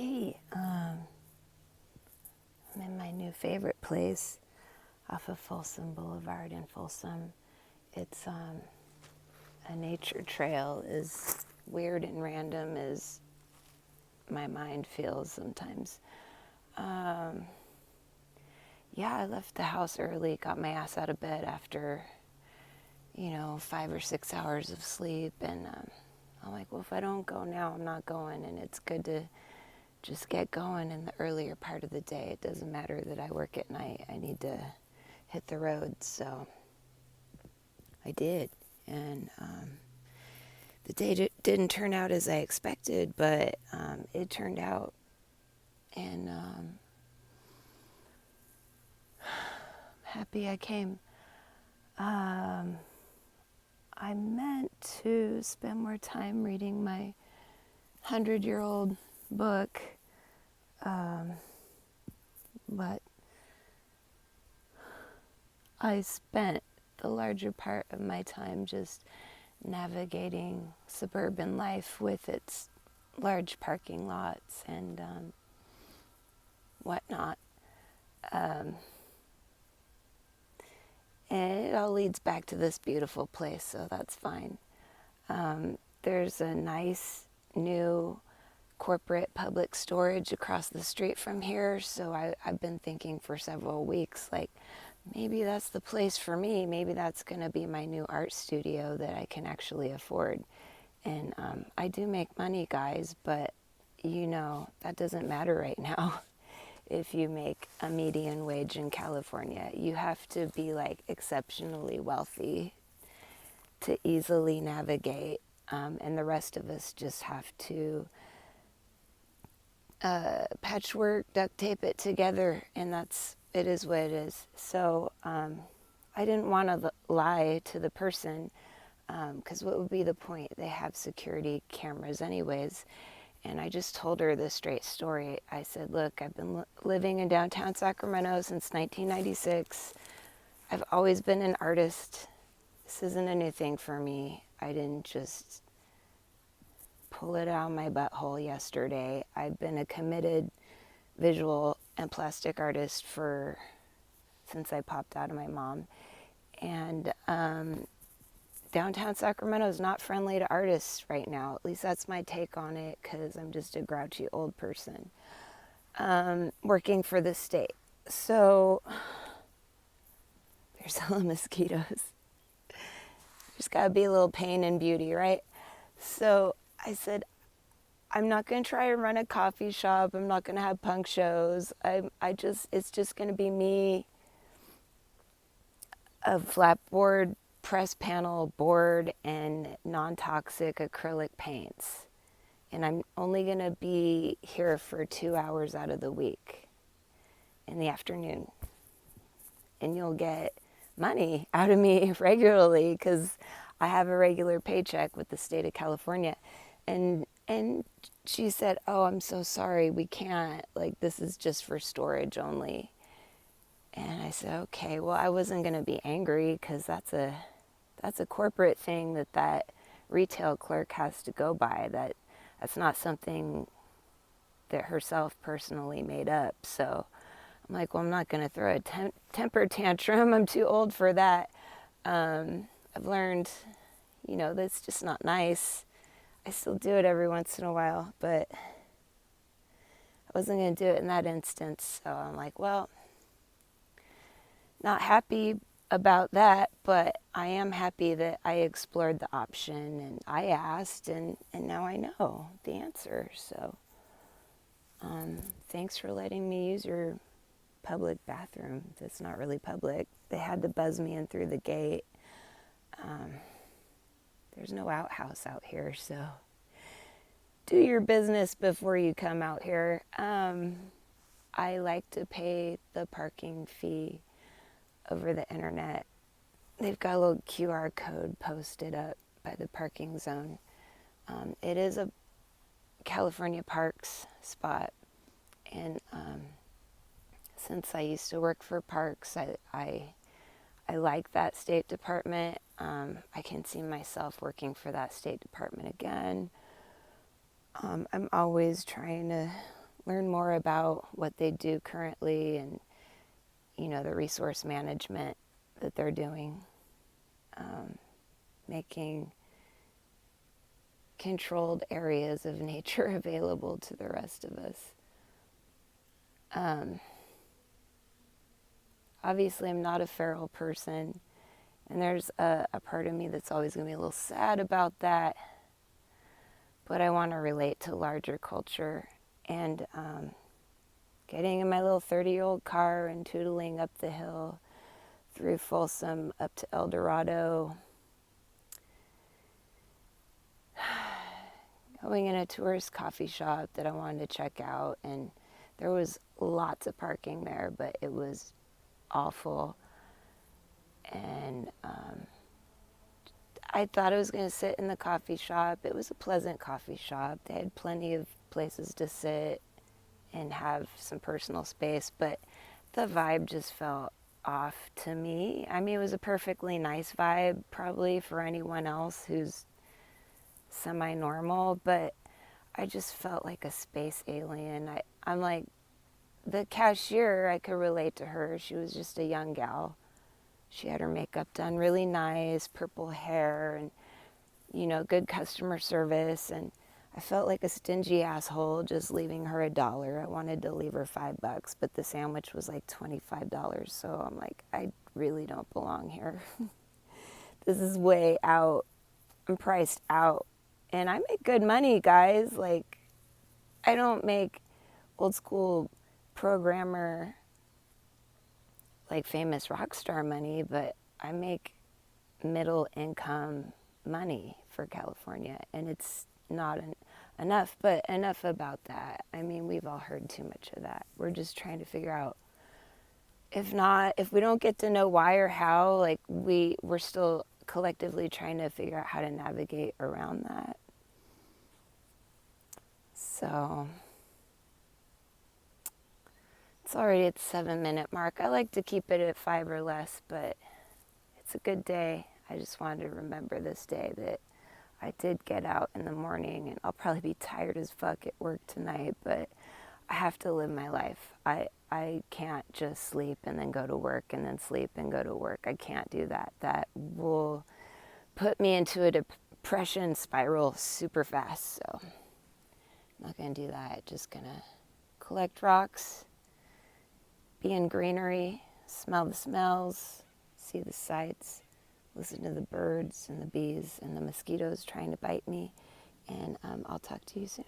Hey, I'm in my new favorite place off of Folsom Boulevard in Folsom. It's a nature trail, as weird and random as my mind feels sometimes. Um, yeah, I left the house early, got my ass out of bed after, 5 or 6 hours of sleep. And I'm like, well, if I don't go now, I'm not going. And it's good to just get going in the earlier part of the day. It doesn't matter that I work at night. I need to hit the road. So I did. And the day didn't turn out as I expected, but it turned out. And happy I came. I meant to spend more time reading my 100-year-old book, but I spent the larger part of my time just navigating suburban life with its large parking lots and whatnot. And it all leads back to this beautiful place, so that's fine. There's a nice new corporate public storage across the street from here, so I've been thinking for several weeks, like, maybe that's the place for me. Maybe that's going to be my new art studio that I can actually afford. And I do make money, guys, but that doesn't matter right now. If you make a median wage in California, you have to be like exceptionally wealthy to easily navigate, and the rest of us just have to patchwork, duct tape it together, and it is what it is. So I didn't want to lie to the person, because what would be the point? They have security cameras anyways. And I just told her the straight story. I said, look, I've been living in downtown Sacramento since 1996. I've always been an artist. This isn't a new thing for me. I didn't just pull it out of my butthole yesterday. I've been a committed visual and plastic artist since I popped out of my mom. And downtown Sacramento is not friendly to artists right now. At least that's my take on it, because I'm just a grouchy old person working for the state. So there's hella mosquitoes. There's got to be a little pain and beauty, right? So I said, I'm not going to try and run a coffee shop. I'm not going to have punk shows. It's just going to be me, a flatboard press panel board, and non-toxic acrylic paints. And I'm only going to be here for 2 hours out of the week in the afternoon. And you'll get money out of me regularly, because I have a regular paycheck with the state of California. And she said, oh, I'm so sorry, we can't. Like, this is just for storage only. And I said, okay, well, I wasn't going to be angry, because that's a corporate thing that retail clerk has to go by. That's not something that herself personally made up. So I'm like, well, I'm not going to throw a temper tantrum. I'm too old for that. I've learned, that's just not nice. I still do it every once in a while, but I wasn't going to do it in that instance. So I'm like, well, not happy about that, but I am happy that I explored the option, and I asked, and now I know the answer. So thanks for letting me use your public bathroom. That's not really public. They had to buzz me in through the gate. There's no outhouse out here, so do your business before you come out here. I like to pay the parking fee over the internet. They've got a little QR code posted up by the parking zone. It is a California Parks spot, and since I used to work for Parks, I like that State Department. I can see myself working for that State Department again. I'm always trying to learn more about what they do currently and, the resource management that they're doing, making controlled areas of nature available to the rest of us. Obviously, I'm not a feral person, and there's a part of me that's always going to be a little sad about that, but I want to relate to larger culture. And getting in my little 30-year-old car and tootling up the hill through Folsom up to El Dorado, going in a tourist coffee shop that I wanted to check out, and there was lots of parking there, but it was awful. And I thought I was going to sit in the coffee shop. It was a pleasant coffee shop. They had plenty of places to sit and have some personal space, but the vibe just felt off to me. I mean, it was a perfectly nice vibe probably for anyone else who's semi-normal, but I just felt like a space alien. I'm like, the cashier, I could relate to her. She was just a young gal. She had her makeup done really nice, purple hair, and, good customer service. And I felt like a stingy asshole just leaving her $1. I wanted to leave her $5, but the sandwich was like $25. So I'm like, I really don't belong here. This is way out. I'm priced out. And I make good money, guys. Like, I don't make old school programmer, like famous rock star money, but I make middle income money for California, and it's not enough, but enough about that. I mean, we've all heard too much of that. We're just trying to figure out, if we don't get to know why or how, like we're still collectively trying to figure out how to navigate around that. So it's already at the 7-minute mark. I like to keep it at 5 or less, but it's a good day. I just wanted to remember this day that I did get out in the morning, and I'll probably be tired as fuck at work tonight, but I have to live my life. I can't just sleep and then go to work and then sleep and go to work. I can't do that. That will put me into a depression spiral super fast, so I'm not going to do that. Just going to collect rocks, be in greenery, smell the smells, see the sights, listen to the birds and the bees and the mosquitoes trying to bite me, and I'll talk to you soon.